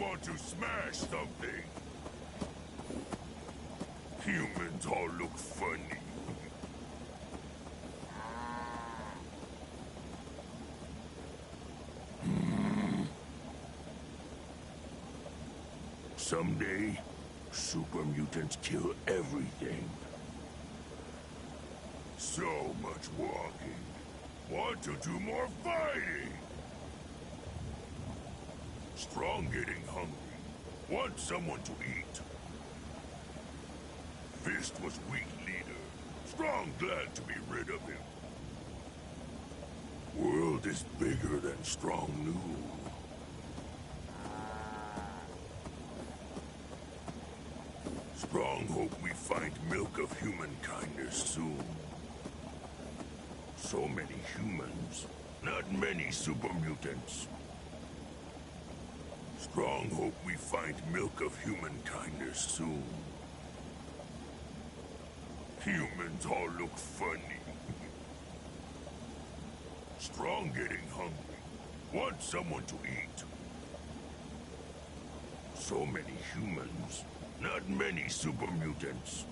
want to smash something? Humans all look funny. Someday, super mutants kill everything. So much walking. Want to do more fighting? Strong getting hungry. Want someone to eat. Fist was weak leader. Strong glad to be rid of him. World is bigger than Strong knew. Strong hope we find milk of human kindness soon. So many humans, not many super mutants. Strong hope we find milk of human kindness soon. Humans all look funny. Strong getting hungry. Want someone to eat. So many humans, not many super mutants.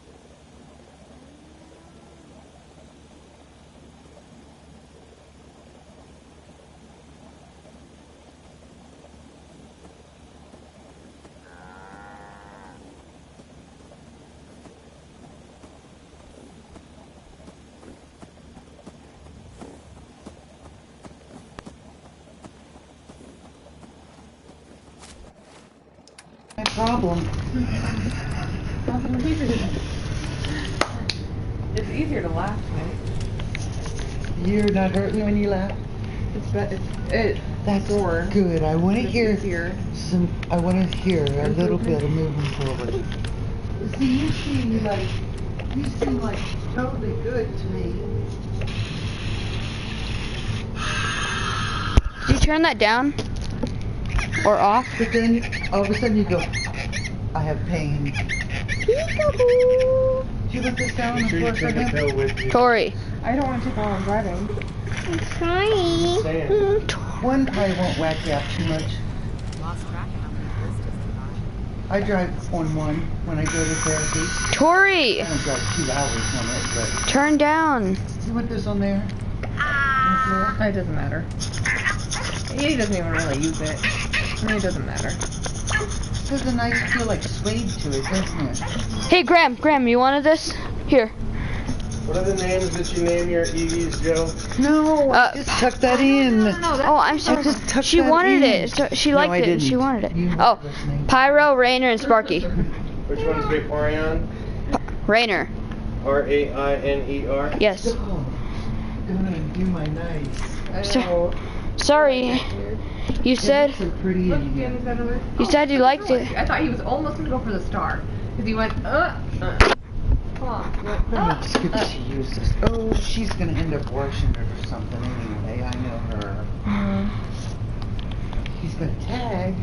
Problem. It's easier to laugh, right? You're not hurting when you laugh? That's sore. Good. I want to hear easier. I want to hear a little bit of moving forward. See, you seem like totally good to me. Do you turn that down? Or off? But then all of a sudden you go, I have pain. Peekaboo. Did you put this down on the floor for him? Tori. I don't want to take while I'm driving. I'm trying. One probably won't whack you out too much. I drive on one when I go to therapy. Tori. I don't drive 2 hours on it, but... Turn down. You want this on there? On the floor? It doesn't matter. He doesn't even really use it. It doesn't matter. There's a nice feel like suede to it, doesn't it? Hey, Graham, you wanted this? Here. What are the names that you name your EVs, Joe? No, I just tucked that in. Oh, I'm sorry. just tucked She that wanted in. it. So she liked I it. didn't. She wanted it. You Oh, weren't listening. Pyro, Rainer, and Sparky. Which one's Vaporeon? Rainer. R-A-I-N-E-R? Yes. Oh, gonna do my nice. Sorry. You said So pretty in here. you said you liked it. I thought he was almost going to go for the star. Because he went, Come on. It's good to use this. Oh, she's gonna end up washing it or something anyway. I know her. He's got a tag.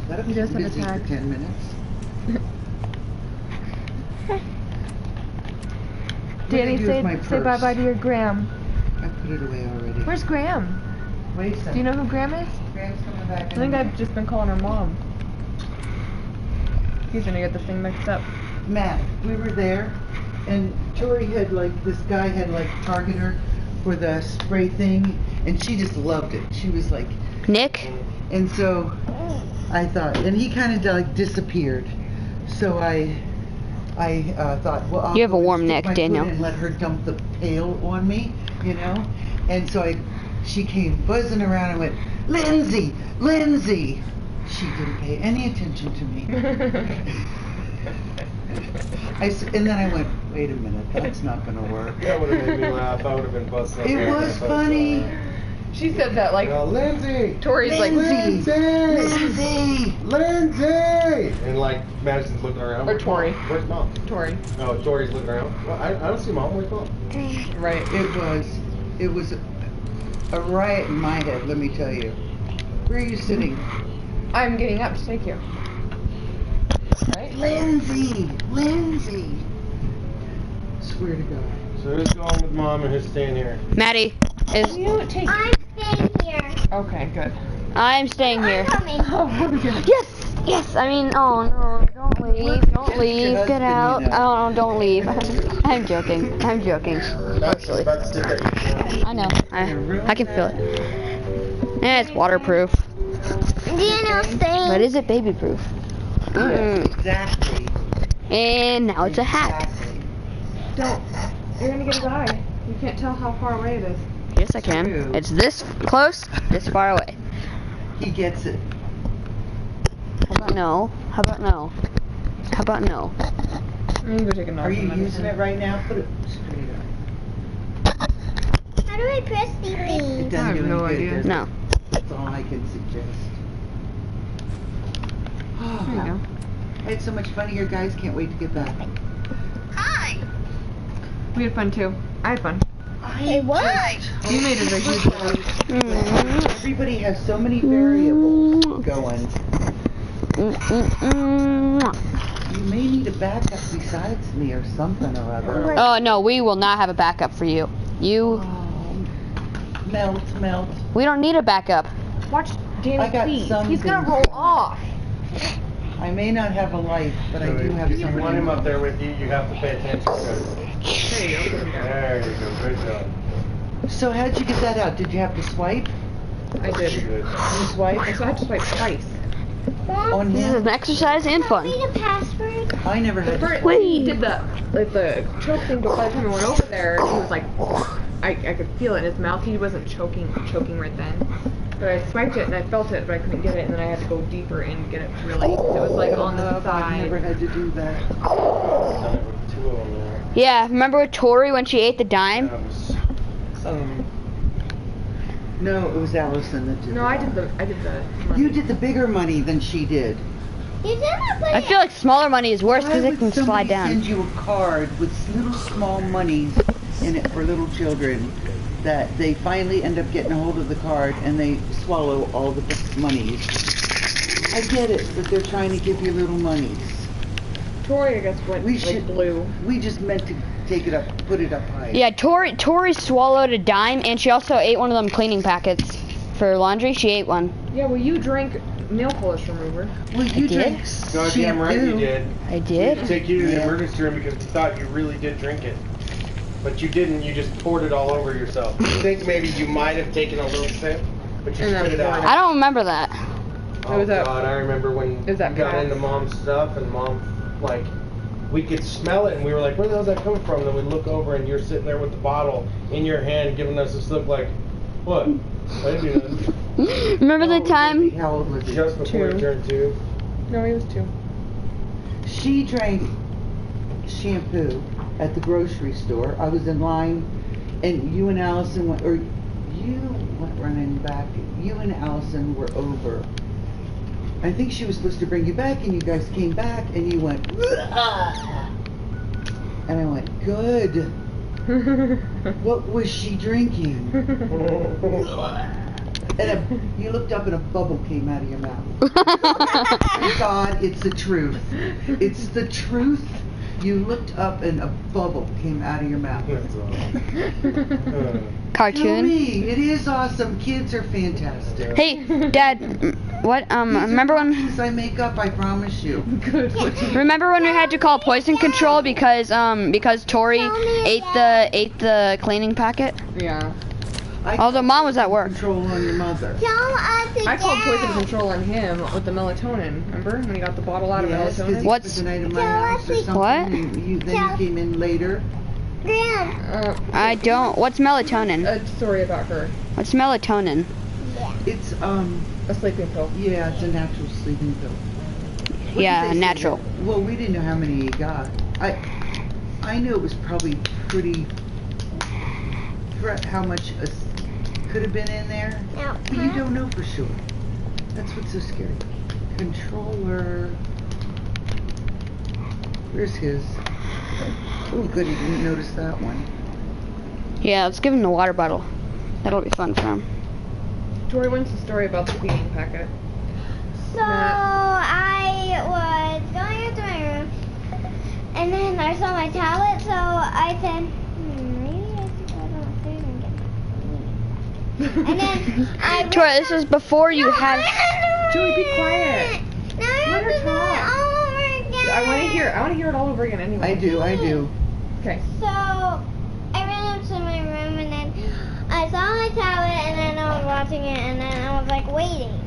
Let him He does have a busy tag. for 10 minutes. Danny, say bye-bye to your Graham. I put it away already. Where's Graham? Wait a second. Do you know who Graham is? Graham's coming back. I think I've just been calling her mom. He's going to get this thing mixed up. Matt, we were there, and Tori had this guy had targeted her for the spray thing, and she just loved it. She was like, Nick. and so I thought, and he kind of disappeared. So I thought, well, I'll You have a go and warm stick neck, my foot Daniel. in and let her dump the pail on me, and so she came buzzing around and went, Lindsay, Lindsay. She didn't pay any attention to me. And then I went, wait a minute, that's not going to work. That would have made me laugh. I would have been busting. It was funny. She said that Lindsay! Tori's Lindsay! Lindsay! Lindsay! Lindsay! And Madison's looking around. Or Tori. Where's Mom? Tori. Oh, Tori's looking around. Well, I don't see Mom. Where's Mom? Right. It was a riot in my head, let me tell you. Where are you sitting? I'm getting up to take you. Right? Lindsay! Lindsay! Swear to God. So who's going with Mom and who's staying here? Maddie is. You take. I'm staying here. Okay, good. I'm staying here. I'm coming. Oh, good. Yes. Yes, I mean, oh no, don't leave, don't leave, get out. Oh, no, don't leave. I'm joking, I'm joking. Actually. I know, I can feel it. Yeah, it's waterproof. But is it baby proof? Exactly. And now it's a hat. Don't. You're gonna get his eye. You can't tell how far away it is. Yes, I can. True. It's this close, this far away. He gets it. How about no? How about no? How about no? I'm gonna go take a nap. Are you using it right now? Put it straight up. How do I press these It things? doesn't I have do no any good, idea. does it? No. That's all I can suggest. There you go. I had so much fun here, guys. Can't wait to get back. We had fun too. I had fun. Hey, what? You made it a huge one. Everybody has so many variables going. You may need a backup besides me or something or other. Oh no, we will not have a backup for you. You, Melt. we don't need a backup. Watch Danny, I got please. some He's gonna things. roll off. I may not have a life, but I do have If you some. want him up there with you, you have to pay attention to him. There you go. There you go. Good job. So how'd you get that out? Did you have to swipe? I did. Good. You swipe I had to swipe twice. on This is him? an exercise and fun. Need a password? I never had to First, swipe. he did the choke thing, but by the time I went over there, he was like, I could feel it in his mouth. He wasn't choking right then. But I swiped it and I felt it, but I couldn't get it, and then I had to go deeper and get it really. It was like on the I've never side. had to do that. Done it with 2 of them now. Yeah, remember with Tori when she ate the dime? That was No, it was Allison that did No, that. I did the. You did the bigger money than she did. You didn't put I feel like smaller money is worse because Why it would can slide somebody down. send you a card with little small monies in it for little children that they finally end up getting a hold of the card and they swallow all the monies? I get it, but they're trying to give you little monies. Tori, I guess, went We like should- blue. We just meant to take it up, put it up high. Yeah, Tori swallowed a dime and she also ate one of them cleaning packets for laundry. She ate one. Yeah, well, you drank nail polish remover. Well, you did? drank goddamn right you shampoo. did. I We did? had to take you to the Yeah. emergency room because we thought you really did drink it. But you didn't, you just poured it all over yourself. You think maybe you might have taken a little sip, but you And then spit it poured out. I don't remember that. Oh was that- God, I remember when is that you got Pabst? into Mom's stuff and Mom, like, we could smell it and we were like, where the hell's that coming from? Then we look over and you're sitting there with the bottle in your hand giving us this look like, what? I didn't do nothing. Remember the time? How old was he? Just before he 2. turned 2. No, he was 2. She drank shampoo at the grocery store. I was in line, and you and Allison went, or you went running back. You and Allison were over. I think she was supposed to bring you back, and you guys came back, and you went, "Ah." And I went, good. What was she drinking? And you looked up and a bubble came out of your mouth. God, it's the truth. It's the truth. You looked up and a bubble came out of your mouth. That's all. Tell Cartoon? me, it is awesome. Kids are fantastic. Hey, Dad, what, remember when... Things I make up, I promise you. Remember when we had to call poison control because Tori ate the cleaning packet? Yeah. Although Mom was at work. Control on your mother. Tell us again. I called poison control on him with the melatonin. Remember when he got the bottle out of Yes, 'cause melatonin? he What's- spent the night in my Tell house us or something. What? And then you came in later. Gran. I don't. What's melatonin? A story about her. What's melatonin? It's A sleeping pill. yeah, it's a natural sleeping pill. What did Yeah, they say natural. that- Well, we didn't know how many he got. I knew it was probably pretty. How much could have been in there, but you don't know for sure. That's what's so scary. Controller. Where's his? Oh, good, he didn't notice that one. Yeah, let's give him the water bottle. That'll be fun for him. Tori wants a story about the cleaning packet. So I was going into my room, and then I saw my tablet. So I said, maybe I should go downstairs and get my and then I Tori, this was before you had... Joey, be quiet. No, I want to hear it all over again anyway. I do. Okay. So I ran up to my room and then I saw my tablet and then I was watching it and then I was like waiting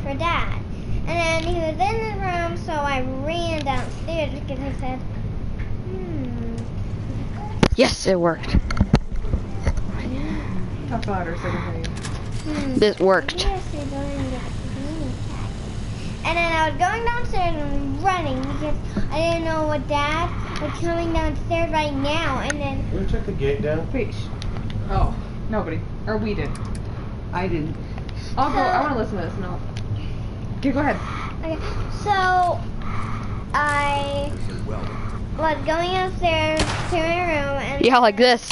for Dad. And then he was in his room, so I ran downstairs because I said, Yes, it worked. Talk louder so I can hear you. This worked. Yes, you're going to get a cleaning packet. And then I was going downstairs and running because I didn't know what Dad was coming downstairs right now. And then You want to check the gate down? Wait. Oh, nobody. Or we did. I didn't. I'll go. I want to listen to this. No. Okay, go ahead. okay, so I was going upstairs to my room and Yeah, like this.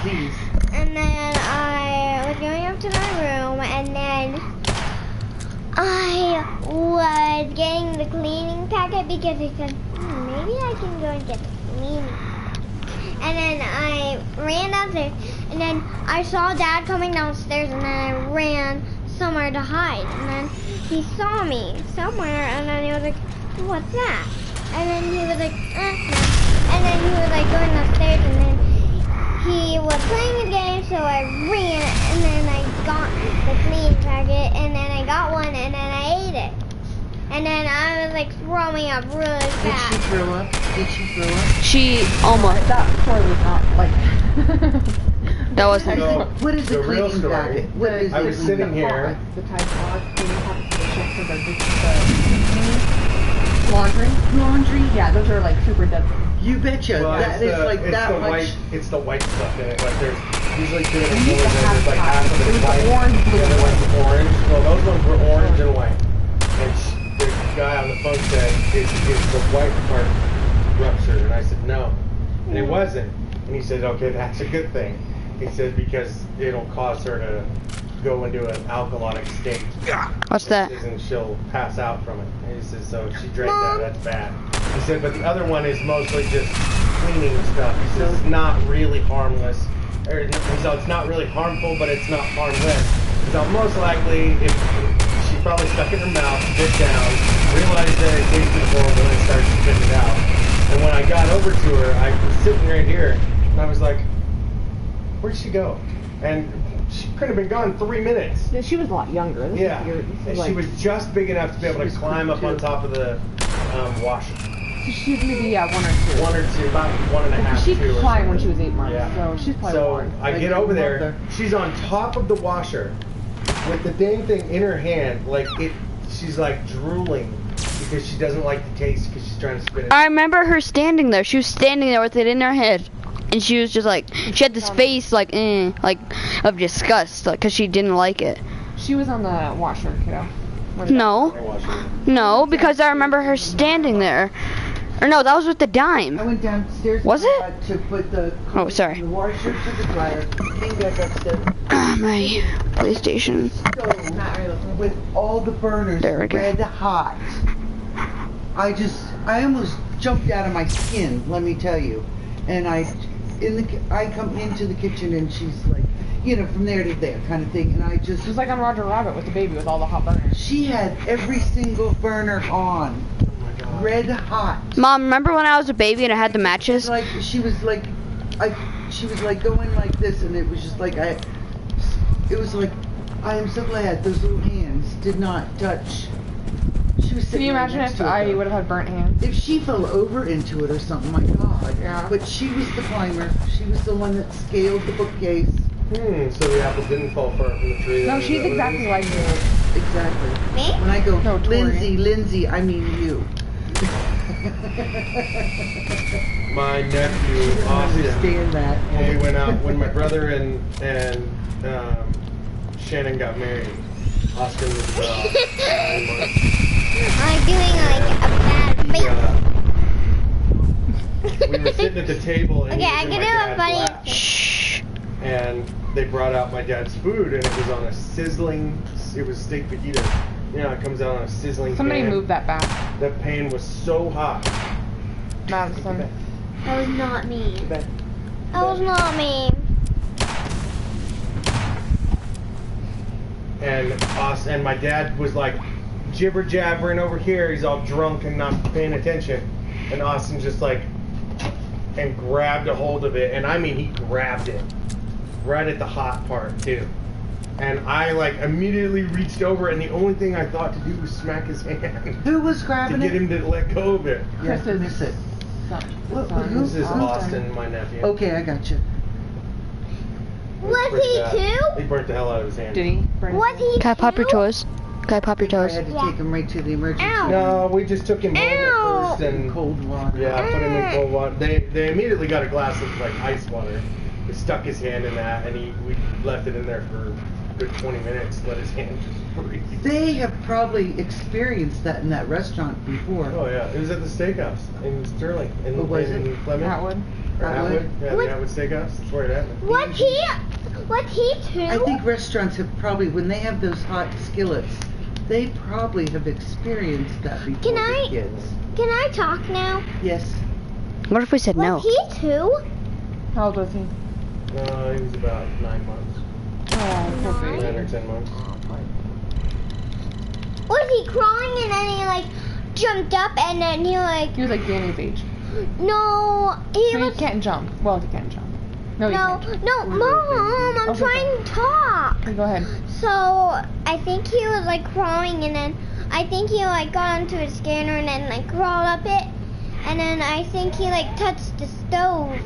Please. And then I was going up to my room, and then I was getting the cleaning packet because I said, maybe I can go and get the cleaning packet. And then I ran downstairs, and then I saw Dad coming downstairs, and then I ran somewhere to hide. And then he saw me somewhere, and then he was like, what's that? And then he was like, and then he was like going upstairs, and then he was playing a game, so I ran, and then I got the cleaning packet, and then I got one, and then I ate it. And then I was like throwing up really Did she fast. throw up? She almost. That story was not like. That wasn't. So, What is the the real cleaning story, packet? What is I the was cleaning sitting here. The Tide Pod cleaning packets for the ships for the laundry. laundry? Yeah, those are like super deadly. You betcha. Well, That is like it's that the much. white. It's the white stuff in it. Like there's usually two of We them. used to have There's like half of it it was white. the orange, blue, The other and one's orange. Well, those ones were orange and white. And the guy on the phone said, "Is the white part ruptured?" And I said, "No," and it wasn't. And he said, "Okay, that's a good thing." He said because it'll cause her to go into an alcoholic state. What's that? And she'll pass out from it. And he says, so if she drank that, that's bad. He said, but the other one is mostly just cleaning stuff. He says it's not really harmless. So it's not really harmful, but it's not harmless. So most likely, if she probably stuck it in her mouth, bit down, realized that it tasted horrible, and started spitting it out. And when I got over to her, I was sitting right here, and I was like, where'd she go? And she could have been gone 3 minutes. She was a lot younger. This Yeah, is your, this and is she like, was just big enough to be able to climb up on top of the washer. so she's maybe 1 or 2. One or two, about 1.5. She 2 could or climb when something. she was 8 months, Yeah. so she's probably So born. I get over there. She's on top of the washer with the dang thing in her hand, like it. She's like drooling because she doesn't like the taste because she's trying to spit it. I remember her standing there. She was standing there with it in her head, and she was just like, she had this face like of disgust, like, cause she didn't like it. She was on the washer, kiddo. No, no, because I remember her standing there. Or no, that was with the I dime. went downstairs. Was it? To put the Oh, sorry. the washer to the dryer. Came back upstairs. My PlayStation. Stove with all the burners There we go. red hot. I almost jumped out of my skin. Let me tell you. And I come into the kitchen and she's like, you know, from there to there kind of thing. And I just. She was like on Roger Rabbit with the baby with all the hot burners. She had every single burner on. Red hot. Mom, remember when I was a baby and I had the matches? Like she was like going like this, and it was just like it was like I am so glad those little hands did not touch. She was Can sitting you right imagine next if to it, I though. would have had burnt hands? If she fell over into it or something, my God. Yeah. But she was the climber. She was the one that scaled the bookcase. So the apple didn't fall far from the tree. No, then, she's is that what it exactly is? like you. Exactly. Me? When I go, No, Tori. Lindsay, I mean you. My nephew, Austin. Understand that. When we went out, when my brother and Shannon got married, Austin was about 9 months. I'm doing like a bad face. We were sitting at the table and Okay, he was I in can my do a dad's funny lap, Shh. and they brought out my dad's food and it was on a sizzling, it was steak fajita. You know, it comes out on a sizzling Somebody pan. moved that back. The pan was so hot. Madison. That was not me. That That was not me. and my dad was like jibber jabbering over here. He's all drunk and not paying attention. And Austin just like, and grabbed a hold of it. And I mean, he grabbed it right at the hot part too. And I like immediately reached over, and the only thing I thought to do was smack his hand. Who was to grabbing get it? him to let go of it. Yeah, miss it. Who? This is Austin, my nephew. Okay, I got you. Was he two? He burnt the hell out of his hand. Did he? Was he Can I pop your two? toes? Can I pop your I toes? had to Yeah. take him right to the emergency Ow. room. No, we just took him home Ow. at first and Cold water. yeah, put him in cold water. They immediately got a glass of like ice water. They stuck his hand in that, and we left it in there for a good 20 minutes. Let his hand just freeze. They have probably experienced that in that restaurant before. Oh yeah, it was at the steakhouse in Sterling, in was in it? Fleming. Atwood. Or Atwood? Atwood. Yeah, What? the Atwood Steakhouse. That's where it happened. Was he two? I think restaurants have probably, when they have those hot skillets, they probably have experienced that before Can with I- kids. Can I talk now? Yes. What if we said no? Was he two? How old was he? No, he was about 9 months, Oh, poor baby. 9 or 10 months. Was he crawling and then he like jumped up and then he like He was like Danny's age. no he So was he can't jump. Well, he can't jump. No, he no can't. no mom I'm Okay, trying to talk. Okay, go ahead. So I think he was like crawling and then I think he like got onto a scanner and then like crawled up it and then I think he like touched the stove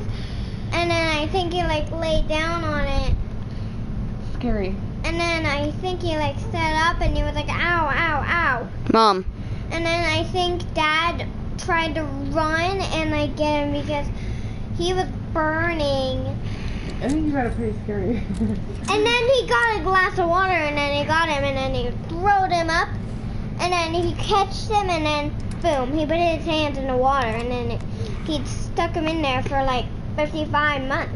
and then I think he like laid down on it Scary. and then I think he like stood up and he was like ow ow ow Mom. and then I think Dad tried to run and like get him because he was burning. I think you got it pretty scary. And then he got a glass of water and then he got him and then he throwed him up and then he catched him and then boom, he put his hands in the water and then he stuck him in there for like 55 months.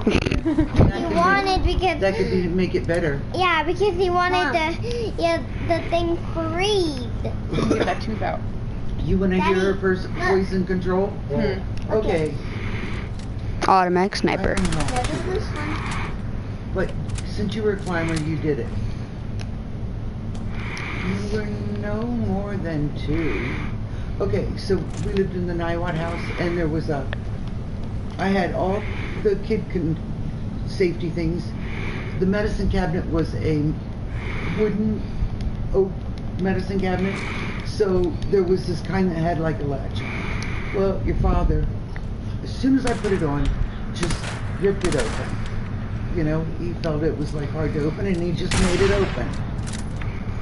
He wanted because That could be, make it better. yeah, because he wanted the thing freed. Get that tooth out. You want to hear her Daddy, first look. poison control? Okay. Automatic I sniper. don't know. Yeah, this was fun. But since you were a climber, you did it. You were no more than 2. Okay, so we lived in the Niwot house, and there was I had all the safety things. The medicine cabinet was a wooden oak medicine cabinet, so there was this kind that had like a latch. Well, your father, as soon as I put it on, just ripped it open. You know, he felt it was like hard to open, and he just made it open.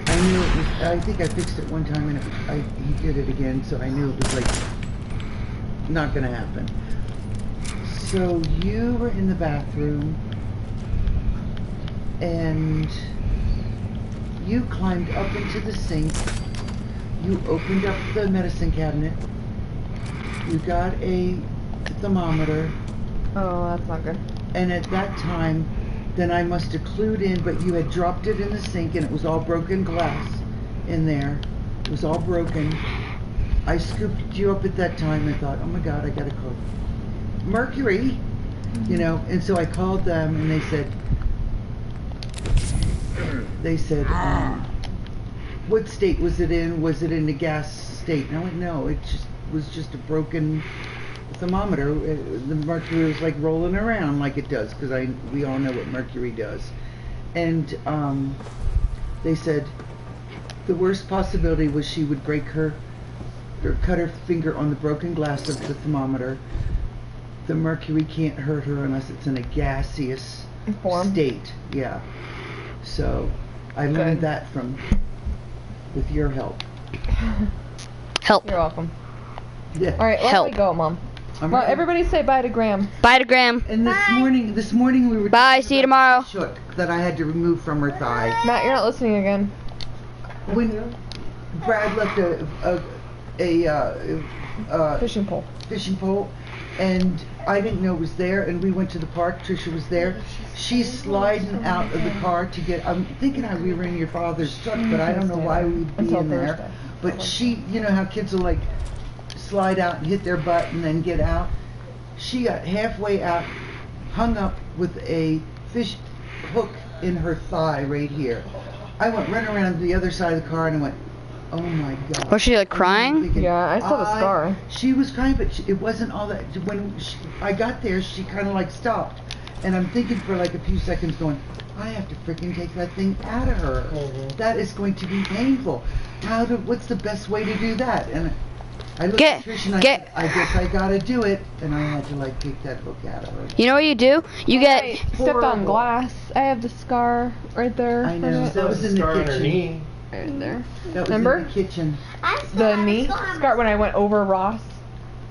I knew it was. I think I fixed it one time, and he did it again, so I knew it was like not gonna happen. So you were in the bathroom, and you climbed up into the sink. You opened up the medicine cabinet. You got a thermometer. Oh, that's not good. And at that time, then I must have clued in, but you had dropped it in the sink and it was all broken glass in there. It was all broken. I scooped you up at that time and thought, oh my God, I gotta call Mercury, you know, and so I called them and they said, what state was it in? Was it in the gas state? And I went, no, it was just a broken thermometer. The mercury was like rolling around like it does, because we all know what mercury does. And they said the worst possibility was she would break her or cut her finger on the broken glass of the thermometer. The mercury can't hurt her unless it's in a gaseous Form. state. Yeah. So I learned that with your help. Help. You're welcome. Yeah. All right, Help. let me go, Mom. I'm Well, ready. everybody say bye to Graham. Bye to Graham. And this morning we were Bye, talking see you about tomorrow. the shook that I had to remove from her thigh. Matt, you're not listening again. When Brad left a Fishing pole. fishing pole, and I didn't know it was there, and we went to the park. Trisha was there. She's sliding out of the car to get. I'm thinking we were in your father's truck, but I don't know why we'd be Until in there. Thursday. But she, you know how kids will like slide out and hit their butt and then get out. She got halfway out, hung up with a fish hook in her thigh right here. I went running around to the other side of the car and I went, Oh my God. Was she like crying? Thinking, Yeah, I saw the scar. She was crying, but it wasn't all that. When I got there, she kind of like stopped. And I'm thinking for like a few seconds going, I have to freaking take that thing out of her. That is going to be painful. What's the best way to do that? And I looked at Trish and I said, I guess I gotta do it. And I had to like take that hook out of her. You know what you do? You get. I stepped on glass. I have the scar right there. I know. That was in the Scar on her kitchen. knee. Right there. That was Remember? in the kitchen. The knee scar when I went over Ross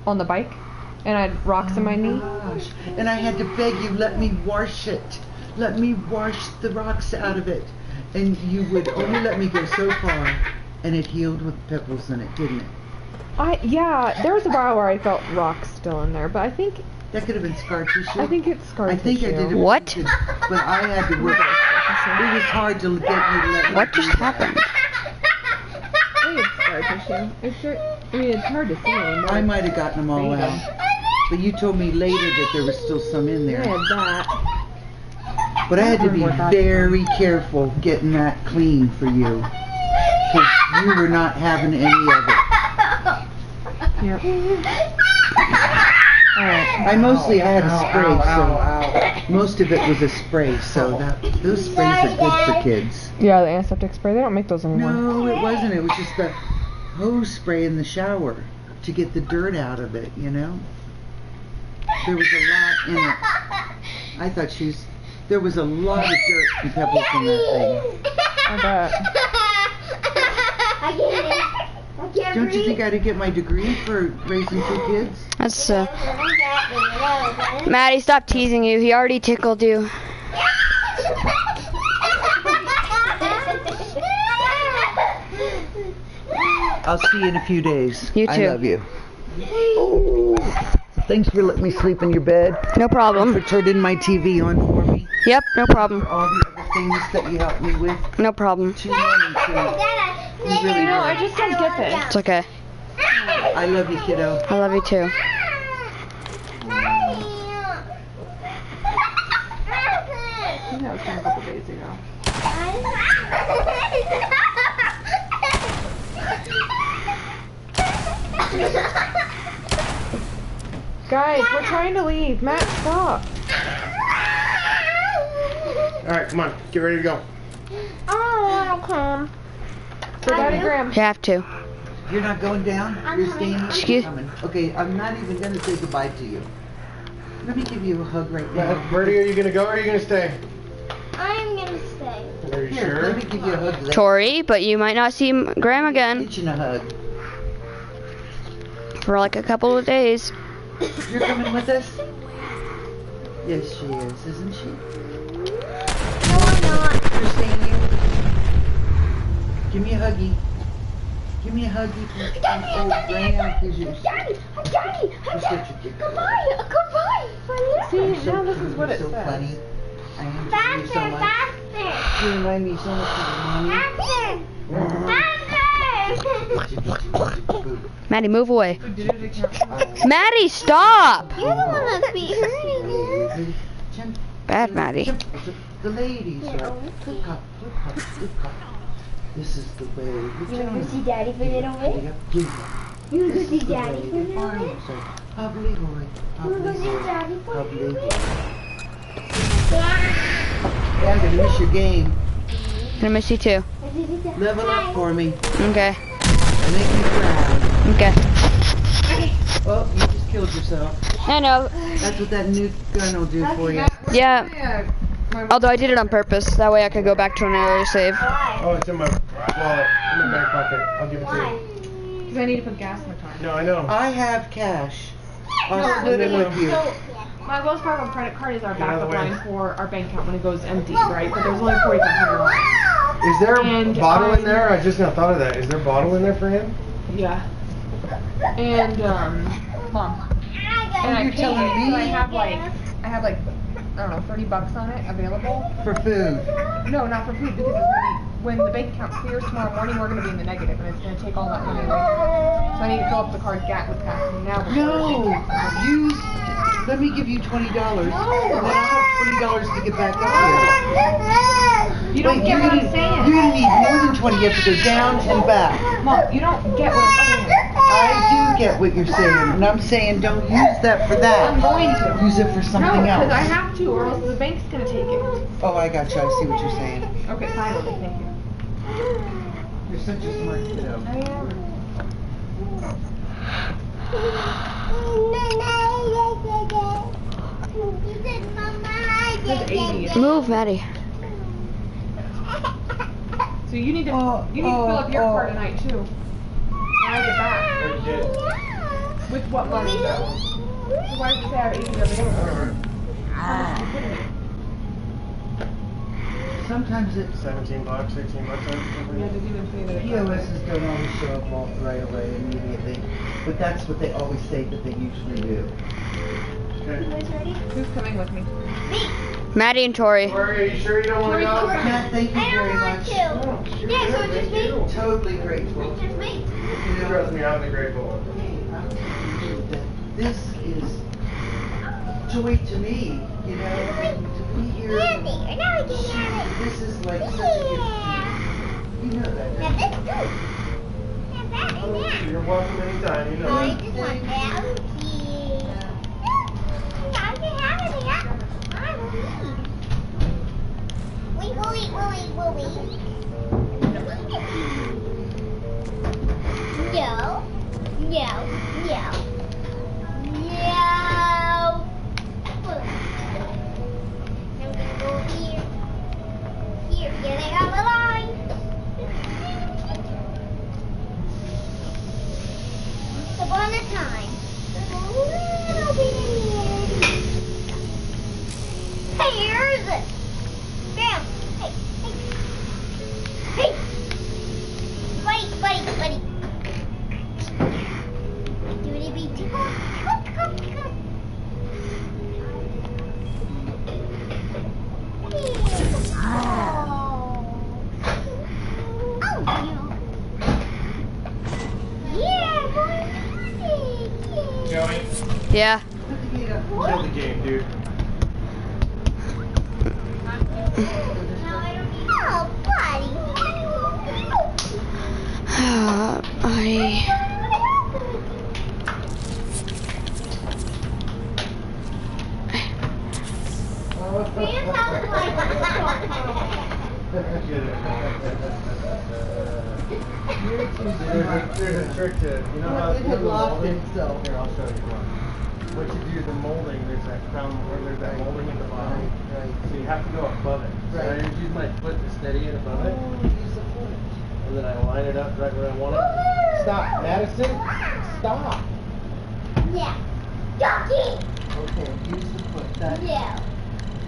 on the bike, and I had rocks in my knee. Gosh. And I had to beg you, let me wash it. Let me wash the rocks out of it. And you would only let me go so far. And it healed with pebbles in it, didn't it? Yeah, there was a while where I felt rocks still in there, but I think That could have been scar tissue. I think it's scar I think tissue. I did it. What? But I had to work. It was hard to get you to let me What do just that. happened? I think it's scar tissue. It's hard to see anymore. I might have gotten them all There you out. But you told me later that there was still some in I there. had that. But I had to be very careful getting that clean for you. Because you were not having any of it. Yep. I mostly had a spray, Ow. so most of it was a spray, so those sprays are good for kids. Yeah, the antiseptic spray. They don't make those anymore. No, it wasn't. It was just the hose spray in the shower to get the dirt out of it, you know? There was a lot in it. I thought there was a lot of dirt and pebbles in that thing. I bet. Don't you think I did get my degree for raising 2 kids? That's Maddie, stop teasing you. He already tickled you. I'll see you in a few days. You too. I love you. Thanks for letting me sleep in your bed. No problem. For turning my TV on for me. Yep, no problem. For all the other things that you helped me with. No problem. Too many to. You really No, were. I just don't get this. It's okay. I love you, kiddo. I love you too. I think that was from a couple days ago. Guys, we're trying to leave. Matt, stop. Alright, come on. Get ready to go. So Daddy Graham. You have to. You're not going down? You're staying here? Excuse- You're coming. Okay, I'm not even going to say goodbye to you. Let me give you a hug right now. Bertie, are you going to go or are you going to stay? I'm gonna stay. Are you Here, sure? let me give you a hug. Tori, but you might not see Graham again Kitchen a hug. for like a couple of days. You're coming with us? Yes, she is, isn't she? No, I'm not. You're staying here? Give me a huggy. Give me a huggy from old Graham, because you're Daddy, you're such a good girl. goodbye. See, You're so now this cute, is what you're it so says. funny. I enjoy you so Faster, much. faster, You remind me so much of your mommy. faster. Maddie, move away. Maddie, stop! You're the one that beat her. Jump, Bad Maddie. jump. The ladies, right? Good cop, good cop, good cop. This is the way. You wanna go see Daddy for a little bit? Yep. You wanna go see Daddy for a little bit? Hubbly boy, You wanna go hubbly see boy, Daddy for a hubbly little boy. bit? Yeah, I'm gonna miss your game. Gonna miss you too. Level up for me. Okay. Make me proud. Okay. Oh, you just killed yourself. I know. That's what that new gun will do for you. Yeah. Although I did it on purpose. That way I could go back to an earlier save. Oh, it's in my wallet. In my back pocket. I'll give it to you. Because I need to put gas in the car. No, I know. I have cash. I'll No, split it with you. So, my Wells Fargo credit card is our Get out of backup the way. line for our bank account when it goes empty, right? But there's only $4,500 on it. Is there a And bottle in I- there? I just now thought of that. Is there a bottle in there for him? Yeah. And, Mom. And I You're paid telling it, me? so I have like, I don't know, $30 on it available. For food. No, not for food, because it's gonna be, when the bank account clears tomorrow morning, we're gonna be in the negative, and it's gonna take all that money away from us. So I need to fill up the card with cash now. No, let me give you $20. And then I'll have $20 to get back up here. You don't Wait, get what I'm saying. You're gonna need more than 20. You have to go down and back. Mom, you don't get what I'm saying. I do get what you're saying, and I'm saying don't use that for that. I'm going to. Use it for something No, else. because I have to, or else the bank's gonna take it. Oh, I got you. I see what you're saying. Okay, finally, thank you. You're such a smart kiddo. I am. There's 80. Move, Maddie. So you need to fill up your car tonight too. When I get back. Very good. With what money though? So why did you say I have 80 over there? How much did you put in it? Sometimes it's $17, $18. Yeah, did you even say that? POSs don't always show up all right away immediately, but that's what they always say that they usually do. Who's coming with me? Maddie and Tori. Tori, are you sure you don't want to go? Matt, thank you very much. Yeah, so it's just me. Totally grateful. It's just me. You trust me, I'm the grateful one. This is joy to me, you know, to be here. Candy, you're not getting out of This is like such a it. gift. You know that. Now don't you? this is good. Now that and that. You're welcome anytime, you know I that. just want that. I can have it here. I will eat. We'll eat. No. No. No. No. I'm gonna go here. Here they have a line. Once upon a time, there's a little bitty. Hey, here's it. Bam. Hey. Buddy. Joey, Yeah. kill the game, dude. Oh, buddy. There's a trick to, you know how It had the locked molding? itself. Here, I'll show you one. What you do, the molding, there's that crown, where there's that molding at the bottom. Right. So you have to go above it. So Right. I just use my foot to steady it above it, Use the foot. and then I line it up right where I want it. Stop, Madison! Stop! Yeah. Ducky. Okay, use the foot. That, Yeah.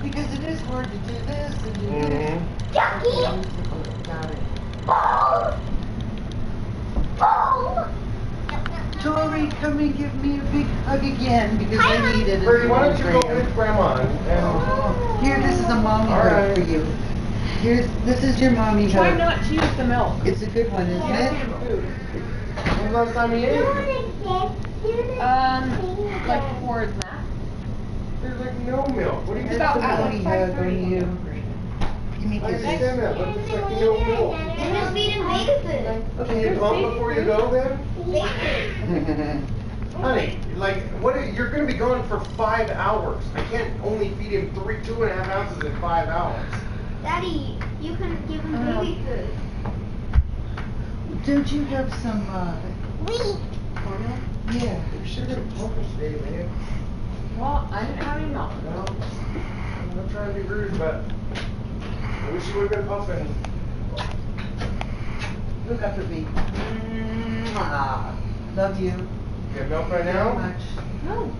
because it is hard to do this and do this. Mm-hmm. Ducky. Use the foot. Got it. Ball. Tori, come and give me a big hug again because I need it. Brady, why don't you go with Grandma and Here, this is a mommy All hug right. for you. This is your mommy Try hug. not to use the milk. It's a good one, isn't Yeah, it? feed 'em food. when's the last time you ate? Like before his nap. There's like no milk. What are you It's about a at mommy like hug on 5:30. you. Give me I kisses. understand that, but there's like no milk. And just feed him baby food. Okay, you pump before you go then? Baby food. Honey, like, you're gonna be gone for 5 hours. I can't only feed him 2.5 ounces in 5 hours. Daddy, you can give him baby food. Don't you have some, Wait. yeah. You should have pumped today, man. Well, I didn't have any milk. Well, I'm not trying to be rude, but I wish you would have been pumping. Look up at me. Mwah. Love you. You have milk right Very now? much. No,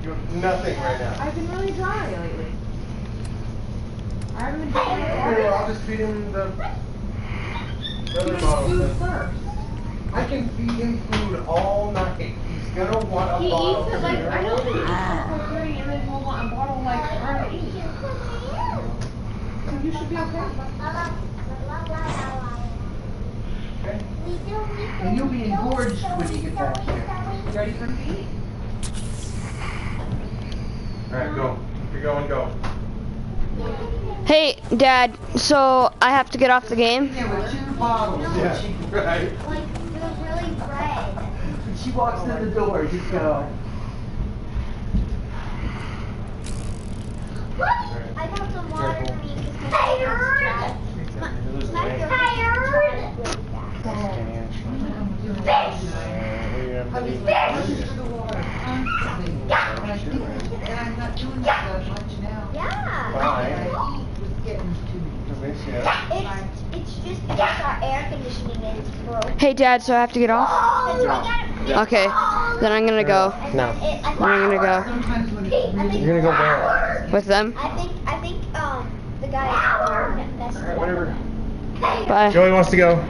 You have nothing right now. I've been really dry lately. I haven't been drinking Here, water. I'll just feed him the Feed other him bottle. food then. first. I can feed him food all night. He's gonna want a He bottle. eats it like, I know he eats it Ah. for 30 and then he'll want a bottle like around 8. So you should be okay. Okay. And you'll be engorged when you get back here. You ready for him to eat? Alright, go. If you're going, go. Hey, Dad. So I have to get off the game. Yeah, with 2 bottles. Yeah, right. Like, it was really red. When she walks through the door, just go. I got some water for me because my tired. My tired. And I'm not doing that much now. Yeah. It's just because our air conditioning is broken. Hey, Dad. So I have to get off. Okay. Then I'm gonna go. No. I'm gonna go Sometimes when it's really You're gonna go where? with them. I think the guy messed it up. Whatever. Bye. Joey wants to go.